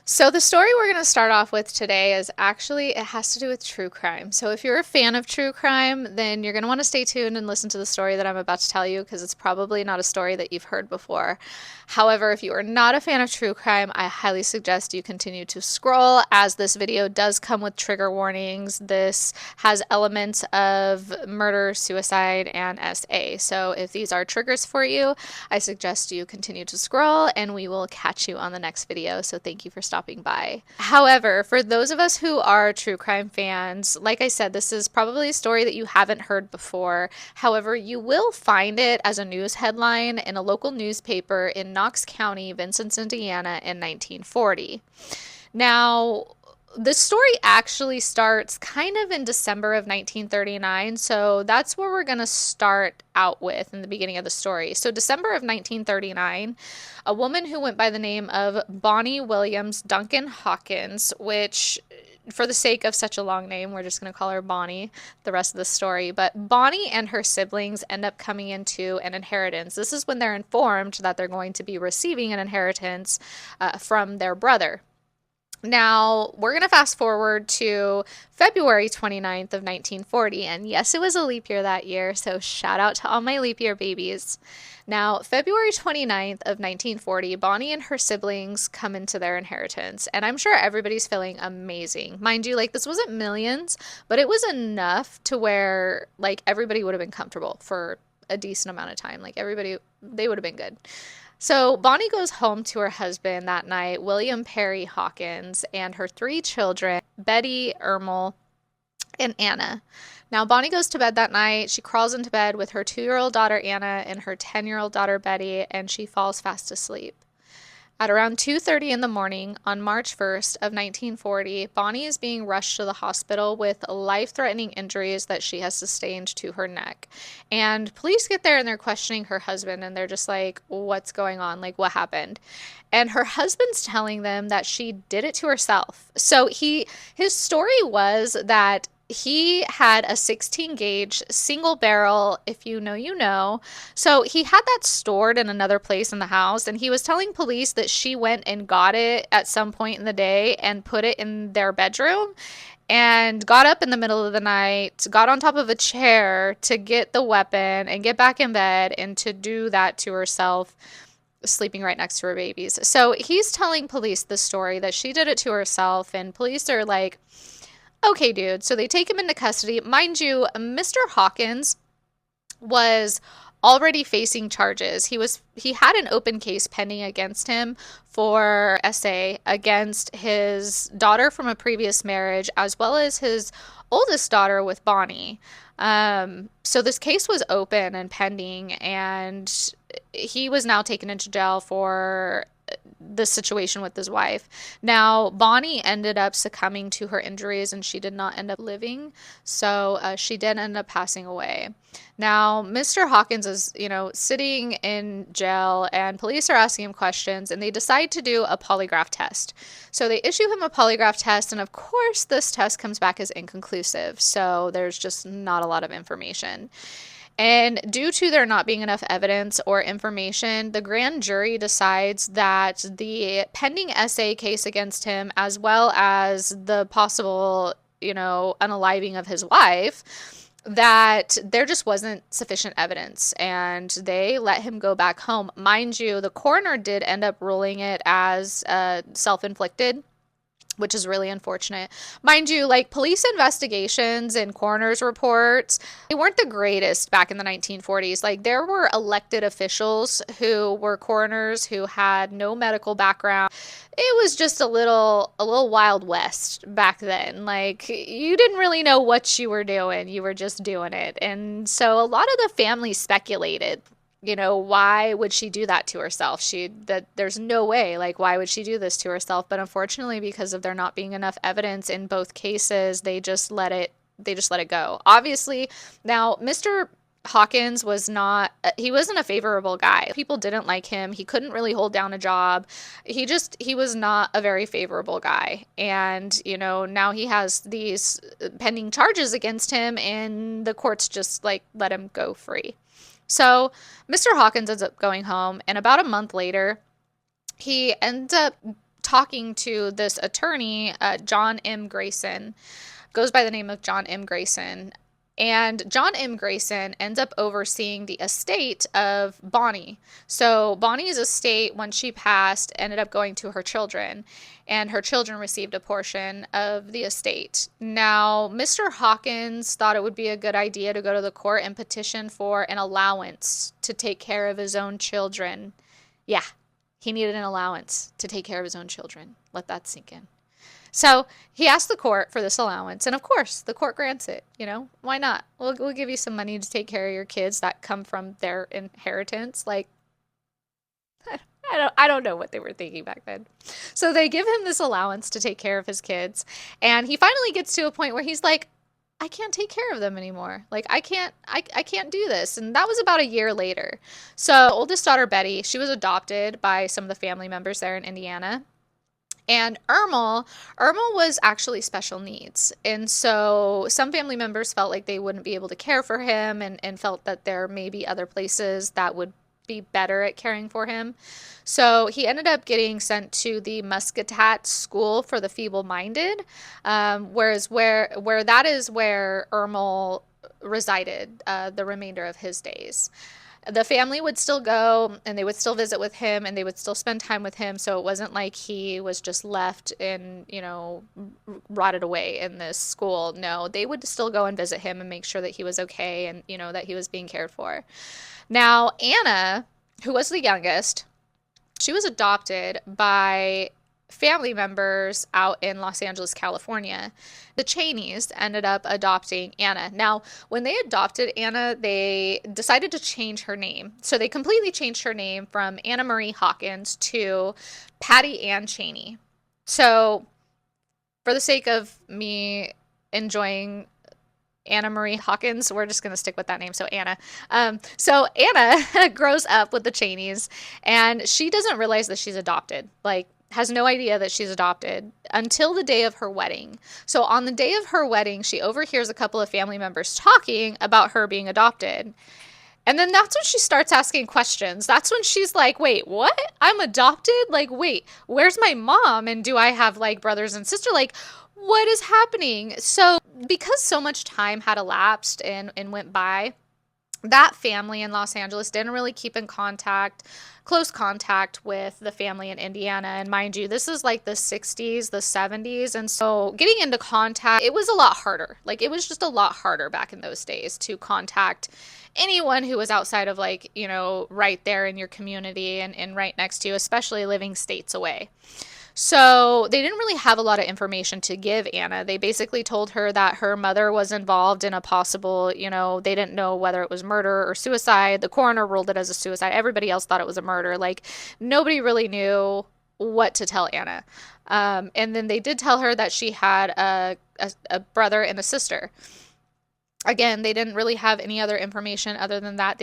So the story we're going to start off with today is actually it has to do with true crime. So if you're a fan of true crime, then you're going to want to stay tuned and listen to the story that I'm about to tell you because it's probably not a story that you've heard before. However, if you are not a fan of true crime, I highly suggest you continue to scroll as this video does come with trigger warnings. This has elements of murder, suicide, and SA. So if these are triggers for you, I suggest you continue to scroll and we will catch you on the next video. So thank you for stopping by. However, for those of us who are true crime fans, like I said, this is probably a story that you haven't heard before. However, you will find it as a news headline in a local newspaper in Knox County, Vincent, Indiana in 1940. Now, the story actually starts kind of in December of 1939, so that's where we're going to start out with in the beginning of the story. So, December of 1939, a woman who went by the name of Bonnie Williams Duncan Hawkins, which for the sake of such a long name, we're just going to call her Bonnie the rest of the story. But Bonnie and her siblings end up coming into an inheritance. This is when they're informed that they're going to be receiving an inheritance from their brother. Now, we're going to fast forward to February 29th of 1940, and yes, it was a leap year that year, so shout out to all my leap year babies. Now, February 29th of 1940, Bonnie and her siblings come into their inheritance, and I'm sure everybody's feeling amazing. Mind you, like, this wasn't millions, but it was enough to where, like, everybody would have been comfortable for a decent amount of time. Like, everybody, they would have been good. So Bonnie goes home to her husband that night, William Perry Hawkins, and her three children, Betty, Ermel, and Anna. Now, Bonnie goes to bed that night. She crawls into bed with her 2-year-old daughter, Anna, and her 10-year-old daughter, Betty, and she falls fast asleep. At around 2:30 in the morning on March 1st of 1940, Bonnie is being rushed to the hospital with life-threatening injuries that she has sustained to her neck. And police get there and they're questioning her husband and they're just like, "What's going on? Like, what happened?" And her husband's telling them that she did it to herself. So his story was that he had a 16 gauge single barrel, if you know, you know. So he had that stored in another place in the house, and he was telling police that she went and got it at some point in the day and put it in their bedroom and got up in the middle of the night, got on top of a chair to get the weapon and get back in bed and to do that to herself, sleeping right next to her babies. So he's telling police the story that she did it to herself, and police are like, okay, dude. So they take him into custody. Mind you, Mr. Hawkins was already facing charges. He had an open case pending against him for SA against his daughter from a previous marriage as well as his oldest daughter with Bonnie. So this case was open and pending, and he was now taken into jail for the situation with his wife. Now, Bonnie ended up succumbing to her injuries and she did not end up living. So she did end up passing away. Now, Mr. Hawkins is, sitting in jail and police are asking him questions and they decide to do a polygraph test. So they issue him a polygraph test, and of course, this test comes back as inconclusive. So there's just not a lot of information. And due to there not being enough evidence or information, the grand jury decides that the pending SA case against him, as well as the possible, unaliving of his wife, that there just wasn't sufficient evidence and they let him go back home. Mind you, the coroner did end up ruling it as self-inflicted, which is really unfortunate. Mind you, like, police investigations and coroner's reports, they weren't the greatest back in the 1940s. Like, there were elected officials who were coroners who had no medical background. It was just a little Wild West back then. Like, you didn't really know what you were doing. You were just doing it. And so a lot of the family speculated, why would she do that to herself? There's no way, like, why would she do this to herself? But unfortunately, because of there not being enough evidence in both cases, they just let it go. Obviously, now Mr. Hawkins he wasn't a favorable guy. People didn't like him. He couldn't really hold down a job. He was not a very favorable guy. And, now he has these pending charges against him and the courts just like let him go free. So Mr. Hawkins ends up going home, and about a month later, he ends up talking to this attorney, John M. Grayson, goes by the name of John M. Grayson. And John M. Grayson ends up overseeing the estate of Bonnie. So Bonnie's estate, when she passed, ended up going to her children, and her children received a portion of the estate. Now, Mr. Hawkins thought it would be a good idea to go to the court and petition for an allowance to take care of his own children. Yeah, he needed an allowance to take care of his own children. Let that sink in. So he asked the court for this allowance, and of course, the court grants it. You know, why not? We'll give you some money to take care of your kids that come from their inheritance. Like, I don't know what they were thinking back then. So they give him this allowance to take care of his kids, and he finally gets to a point where he's like, I can't take care of them anymore. Like, I can't do this. And that was about a year later. So oldest daughter, Betty, she was adopted by some of the family members there in Indiana. And Ermel was actually special needs. And so some family members felt like they wouldn't be able to care for him, and felt that there may be other places that would be better at caring for him. So he ended up getting sent to the Muscatat School for the Feeble-Minded, where that is where Ermel resided the remainder of his days. The family would still go, and they would still visit with him, and they would still spend time with him. So it wasn't like he was just left and, rotted away in this school. No, they would still go and visit him and make sure that he was okay, and, that he was being cared for. Now, Anna, who was the youngest, she was adopted by family members out in Los Angeles, California. The Cheneys ended up adopting Anna. Now, when they adopted Anna, they decided to change her name. So they completely changed her name from Anna Marie Hawkins to Patty Ann Cheney. So for the sake of me enjoying Anna Marie Hawkins, we're just going to stick with that name. So Anna. So Anna grows up with the Cheneys, and she doesn't realize that she's adopted. Like, has no idea that she's adopted until the day of her wedding. So on the day of her wedding, she overhears a couple of family members talking about her being adopted. And then that's when she starts asking questions. That's when she's like, wait, what? I'm adopted? Like, wait, where's my mom? And do I have like brothers and sisters? Like, what is happening? So because so much time had elapsed and went by, that family in Los Angeles didn't really keep in close contact with the family in Indiana. And mind you, this is like the 60s, the 70s. And so getting into contact, it was a lot harder. Like, it was just a lot harder back in those days to contact anyone who was outside of right there in your community and right next to you, especially living states away. So they didn't really have a lot of information to give Anna. They basically told her that her mother was involved in a possible, they didn't know whether it was murder or suicide. The coroner ruled it as a suicide. Everybody else thought it was a murder. Like, nobody really knew what to tell Anna. And then they did tell her that she had a brother and a sister. Again, they didn't really have any other information other than that.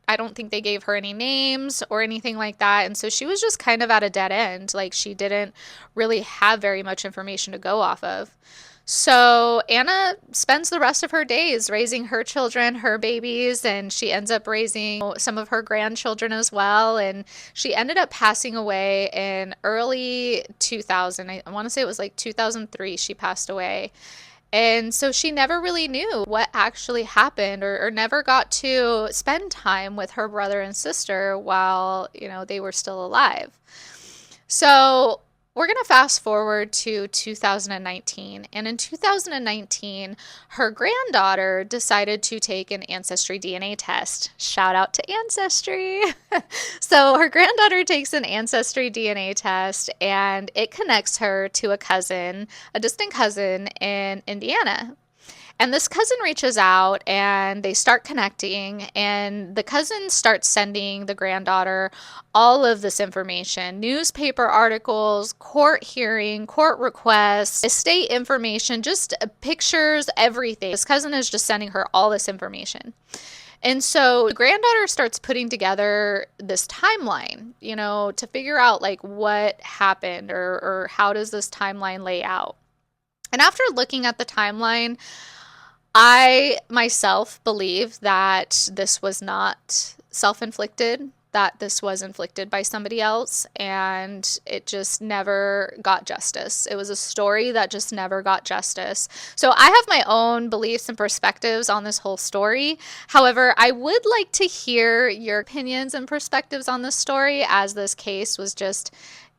I don't think they gave her any names or anything like that. And so she was just kind of at a dead end. Like, she didn't really have very much information to go off of. So Anna spends the rest of her days raising her children, her babies, and she ends up raising some of her grandchildren as well. And she ended up passing away in early 2000. I want to say it was like 2003 she passed away. And so she never really knew what actually happened, or never got to spend time with her brother and sister while, they were still alive. So we're going to fast forward to 2019. And in 2019, her granddaughter decided to take an Ancestry DNA test. Shout out to Ancestry. So her granddaughter takes an Ancestry DNA test, and it connects her to a distant cousin in Indiana. And this cousin reaches out, and they start connecting, and the cousin starts sending the granddaughter all of this information: newspaper articles, court hearing, court requests, estate information, just pictures, everything. This cousin is just sending her all this information. And so the granddaughter starts putting together this timeline, to figure out like what happened, or how does this timeline lay out. And after looking at the timeline, I myself believe that this was not self-inflicted. that this was inflicted by somebody else, and it just never got justice. It was a story that just never got justice. So I have my own beliefs and perspectives on this whole story. However, I would like to hear your opinions and perspectives on this story, as this case was just,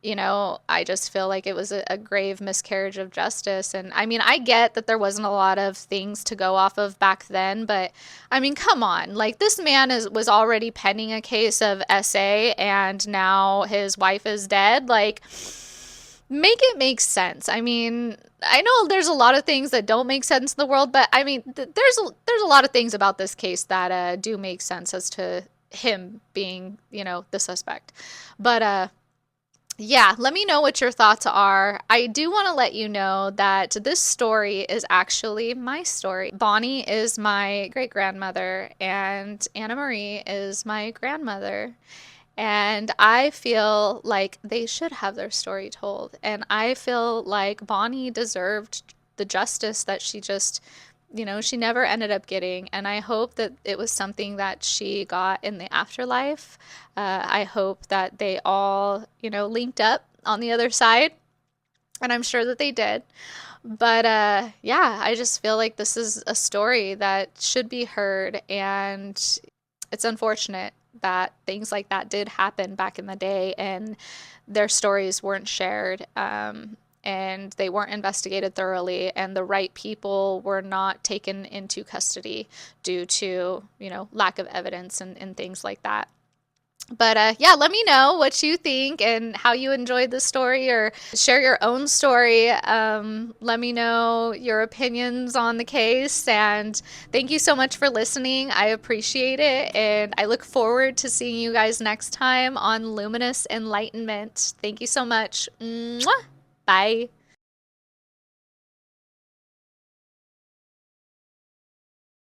I just feel like it was a grave miscarriage of justice. And I mean, I get that there wasn't a lot of things to go off of back then, but I mean, come on. Like, this man was already penning a case of SA, and now his wife is dead. Like, make it make sense. I mean, I know there's a lot of things that don't make sense in the world, but I mean, there's a lot of things about this case that do make sense as to him being, the suspect. But yeah, let me know what your thoughts are. I do want to let you know that this story is actually my story. Bonnie is my great grandmother, and Anna Marie is my grandmother. And I feel like they should have their story told. And I feel like Bonnie deserved the justice that she just, she never ended up getting. And I hope that it was something that she got in the afterlife. I hope that they all, linked up on the other side. And I'm sure that they did. But yeah, I just feel like this is a story that should be heard. And it's unfortunate that things like that did happen back in the day, and their stories weren't shared, and they weren't investigated thoroughly, and the right people were not taken into custody due to, lack of evidence and things like that. But yeah, let me know what you think and how you enjoyed the story, or share your own story. Let me know your opinions on the case. And thank you so much for listening. I appreciate it. And I look forward to seeing you guys next time on Luminous Enlightenment. Thank you so much. Mwah! Bye.